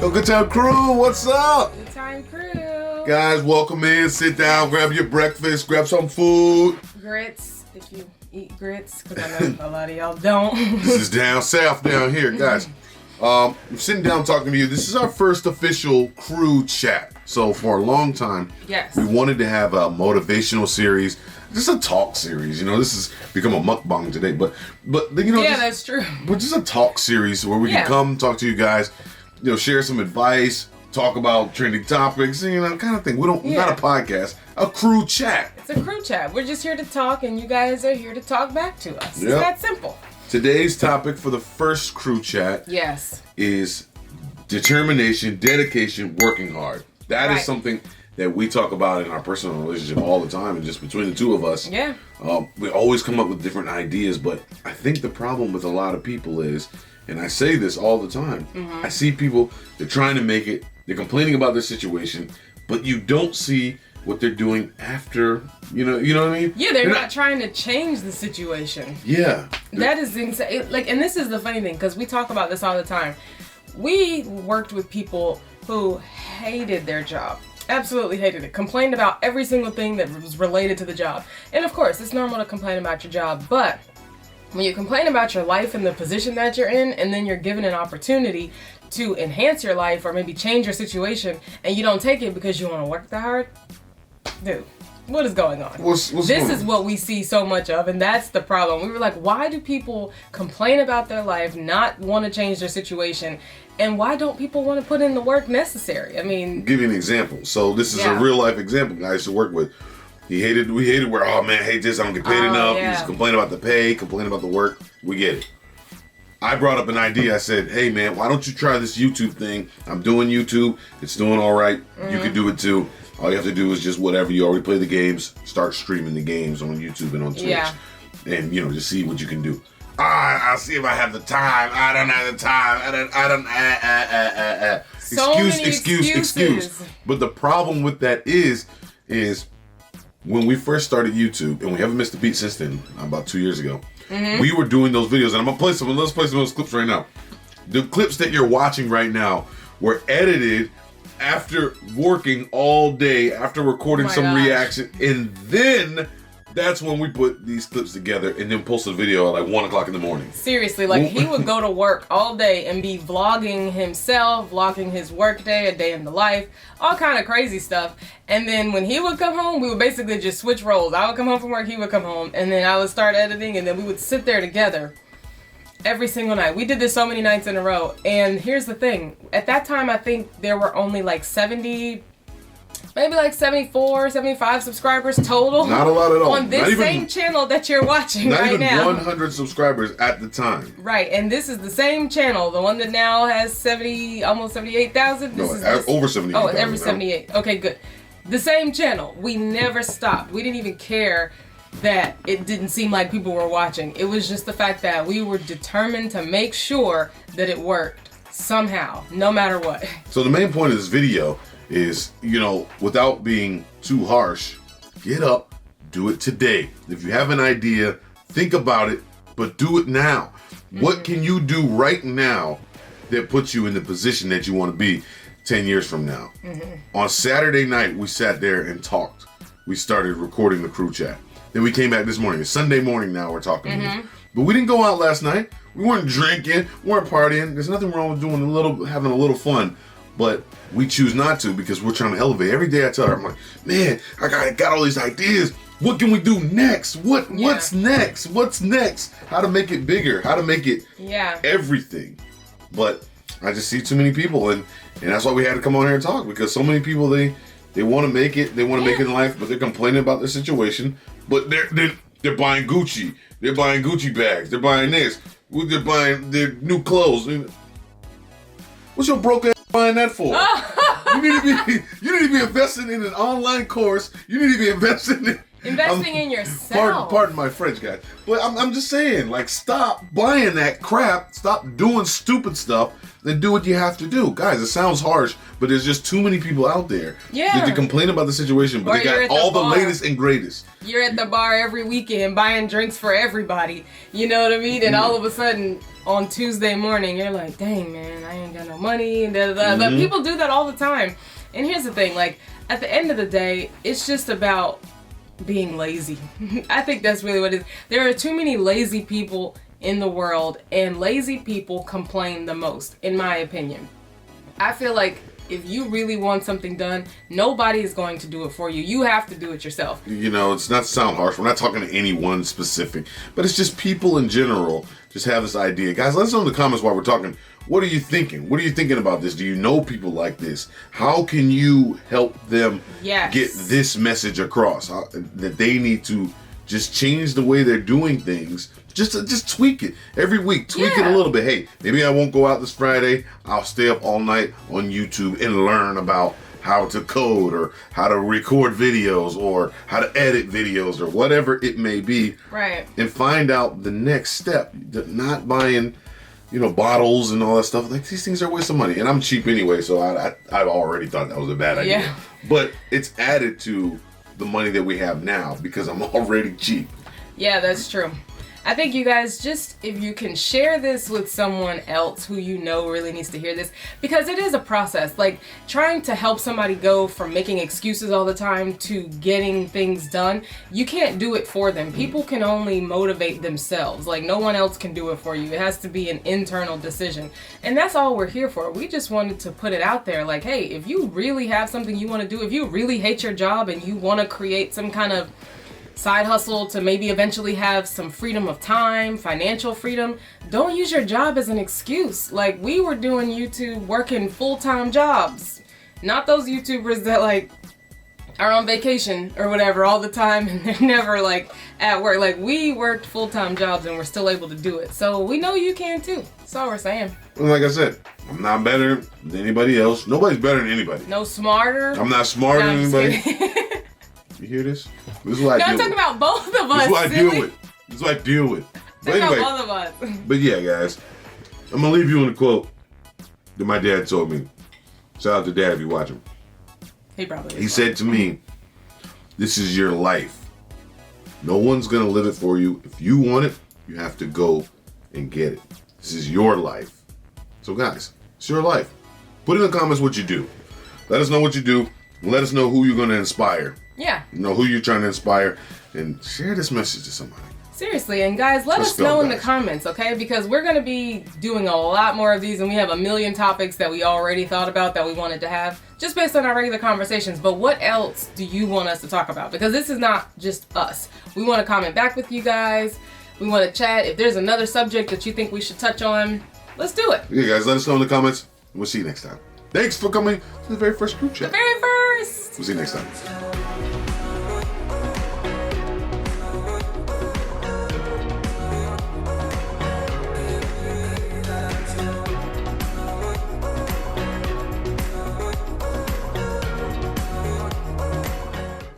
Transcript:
Yo, Good Time Crew, what's up? Good Time Crew. Guys, welcome in. Sit down, grab your breakfast, grab some food. Grits, if you eat grits, because I know a lot of y'all don't. This is down south down here, guys. I'm sitting down talking to you. This is our first official Krew Chat. So for a long time, Yes. we wanted to have a motivational series, just a talk series. You know, this has become a mukbang today, but you know, Yeah, that's true. but just a talk series where we can come talk to you guys, you know, share some advice, talk about trending topics, you know, kind of thing. We're not a podcast, a Krew Chat. It's a Krew Chat. We're just here to talk, and you guys are here to talk back to us. Yep. It's that simple. Today's topic for the first Krew Chat is determination, dedication, working hard. That is something that we talk about in our personal relationship all the time, and just between the two of us. Yeah. We always come up with different ideas, but I think the problem with a lot of people is, and I say this all the time, I see people, they're trying to make it, they're complaining about their situation, but you don't see what they're doing after, you know what I mean? Yeah, they're not trying to change the situation. Yeah. That is insane. Like, and this is the funny thing, because we talk about this all the time. We worked with people who hated their job. Absolutely hated it. Complained about every single thing that was related to the job. And of course, it's normal to complain about your job, but when you complain about your life and the position that you're in, and then you're given an opportunity to enhance your life or maybe change your situation, and you don't take it because you want to work that hard, dude, what is going on? What's This is what we see so much of, and that's the problem. We were like, why do people complain about their life, not want to change their situation, and why don't people want to put in the work necessary? I mean, I'll give you an example. So this is a real life example guy I used to work with. We hated where, oh man, I hate this, I don't get paid enough. Yeah. He's complaining about the pay, complaining about the work. We get it. I brought up an idea. I said, hey man, why don't you try this YouTube thing? I'm doing YouTube. It's doing all right. You can do it too. All you have to do is just whatever. You already play the games. Start streaming the games on YouTube and on Twitch. Yeah. And, you know, just see what you can do. I'll see if I have the time. I don't have the time. So many excuses. But the problem with that is when we first started YouTube, and we haven't missed a beat since then, about 2 years ago, we were doing those videos, and I'm gonna play some. Let's play some of those clips right now. The clips that you're watching right now were edited after working all day, after recording some reaction, and then that's when we put these clips together and then post a video at like 1 o'clock in the morning. Seriously, like he would go to work all day and be vlogging himself, vlogging his work day, a day in the life, all kind of crazy stuff. And then when he would come home, we would basically just switch roles. I would come home from work, he would come home, and then I would start editing, and then we would sit there together every single night. We did this so many nights in a row. And here's the thing. At that time, I think there were only like 70, maybe like 74, 75 subscribers total. Not a lot at all. On this same channel that you're watching right now. Not even 100 subscribers at the time. Right, and this is the same channel, the one that now has 70, almost 78,000. No, over 78,000. Oh, every 78. Okay, good. The same channel. We never stopped. We didn't even care that it didn't seem like people were watching. It was just the fact that we were determined to make sure that it worked somehow, no matter what. So the main point of this video is, you know, without being too harsh, get up, do it today. If you have an idea, think about it, but do it now. What can you do right now that puts you in the position that you want to be 10 years from now? On Saturday night, we sat there and talked. We started recording the Krew Chat. Then we came back this morning. It's Sunday morning now, we're talking to you. But we didn't go out last night. We weren't drinking, we weren't partying. There's nothing wrong with having a little fun. But we choose not to because we're trying to elevate. Every day I tell her, I'm like, man, I got all these ideas. What can we do next? What's next? What's next? How to make it bigger? How to make it everything? But I just see too many people, and that's why we had to come on here and talk, because so many people, they want to make it. They want to make it in life, but they're complaining about their situation. But they're buying Gucci. They're buying Gucci bags. They're buying this. They're buying their new clothes. What's your broke ass buying that for? You need to be investing in an online course. You need to be investing Investing in yourself. Pardon my French, guys. But I'm just saying, like, stop buying that crap. Stop doing stupid stuff. Then do what you have to do. Guys, it sounds harsh, but there's just too many people out there that complain about the situation, but they got all the latest and greatest. You're at the bar every weekend buying drinks for everybody. You know what I mean? And all of a sudden, on Tuesday morning, you're like, dang, man, I ain't got no money. And But people do that all the time. And here's the thing, like, at the end of the day, it's just about being lazy. I think that's really what it is. There are too many lazy people in the world, and lazy people complain the most, in my opinion. I feel like if you really want something done, nobody is going to do it for you. You have to do it yourself. You know, it's not to sound harsh. We're not talking to anyone specific, but it's just people in general just have this idea. Guys, let us know in the comments while we're talking. What are you thinking? What are you thinking about this? Do you know people like this? How can you help them get this message across? That they need to just change the way they're doing things. Just tweak it every week. Tweak it a little bit. Hey, maybe I won't go out this Friday. I'll stay up all night on YouTube and learn about how to code or how to record videos or how to edit videos or whatever it may be. Right. And find out the next step. Not buying, bottles and all that stuff. Like, these things are a waste of money. And I'm cheap anyway, so I've already thought that was a bad idea. Yeah. But it's added to the money that we have now because I'm already cheap. Yeah, that's true. I think you guys, just if you can share this with someone else who you know really needs to hear this, because it is a process. Like, trying to help somebody go from making excuses all the time to getting things done, you can't do it for them. People can only motivate themselves. Like, no one else can do it for you. It has to be an internal decision. And that's all we're here for. We just wanted to put it out there. Like, hey, if you really have something you want to do, if you really hate your job and you want to create some kind of side hustle to maybe eventually have some freedom of time, financial freedom, don't use your job as an excuse. Like, we were doing YouTube working full-time jobs, not those YouTubers that like are on vacation or whatever all the time and they're never like at work. Like, we worked full-time jobs and we're still able to do it. So we know you can too. That's all we're saying. Like I said, I'm not better than anybody else. Nobody's better than anybody. No smarter. I'm not smarter than anybody. You hear this? This is what I deal with. I'm talking about both of us. This is what I deal with. This is what I deal with. But anyway, both of us. But yeah, guys, I'm gonna leave you with a quote that my dad told me. Shout out to Dad if you're watching. He probably is. He said to me, "This is your life. No one's gonna live it for you. If you want it, you have to go and get it. This is your life." So guys, it's your life. Put in the comments what you do. Let us know what you do. Let us know who you're gonna inspire. Yeah. Know who you're trying to inspire, and share this message to somebody. Seriously, and guys, let us know in the comments, okay? Because we're going to be doing a lot more of these, and we have a million topics that we already thought about that we wanted to have, just based on our regular conversations. But what else do you want us to talk about? Because this is not just us. We want to comment back with you guys. We want to chat. If there's another subject that you think we should touch on, let's do it. Yeah, guys, let us know in the comments. We'll see you next time. Thanks for coming to the very first Krew Chat. The very first. We'll see you next time.